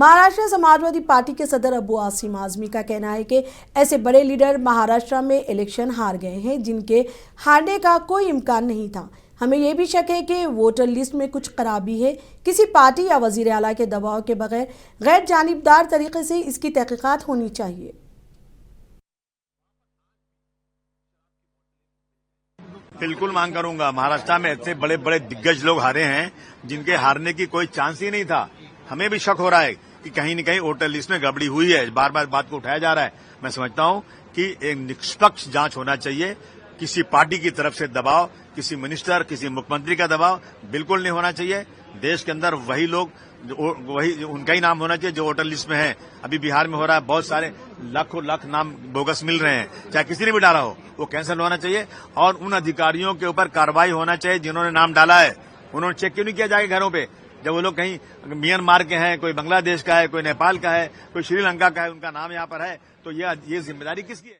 Maharashtra Samajwadi party के सदर अबू आसिम आजमी का कहना है कि ऐसे बड़े लीडर महाराष्ट्र में इलेक्शन हार गए हैं जिनके हारने का कोई इम्कान नहीं था। हमें ये भी शक है कि वोटर लिस्ट में कुछ खराबी है। किसी पार्टी या वजीर आला के दबाव के बगैर गैर जानिबदार तरीके से इसकी तहकीकात होनी चाहिए। बिल्कुल मांग करूंगा। महाराष्ट्र में इतने बड़े बड़े दिग्गज लोग हारे हैं जिनके हारने की कोई चांस ही नहीं था। हमें भी शक हो रहा है कि कहीं न कहीं वोटर लिस्ट में गड़बड़ी हुई है। बार बार बात को उठाया जा रहा है। मैं समझता हूं कि एक निष्पक्ष जांच होना चाहिए। किसी पार्टी की तरफ से दबाव, किसी मिनिस्टर, किसी मुख्यमंत्री का दबाव बिल्कुल नहीं होना चाहिए। देश के अंदर वही लोग, वही उनका ही नाम होना चाहिए जो वोटर लिस्ट में है। अभी बिहार में हो रहा है, बहुत सारे लाखों लाख नाम बोगस मिल रहे हैं। चाहे किसी ने भी डाला हो, वो कैंसिल होना चाहिए और उन अधिकारियों के ऊपर कार्रवाई होना चाहिए जिन्होंने नाम डाला है। उन्होंने चेक क्यों नहीं किया जाएगा घरों पे? जब वो लोग कहीं म्यांमार के हैं, कोई बांग्लादेश का है, कोई नेपाल का है, कोई श्रीलंका का है, उनका नाम यहाँ पर है, तो ये जिम्मेदारी किसकी है?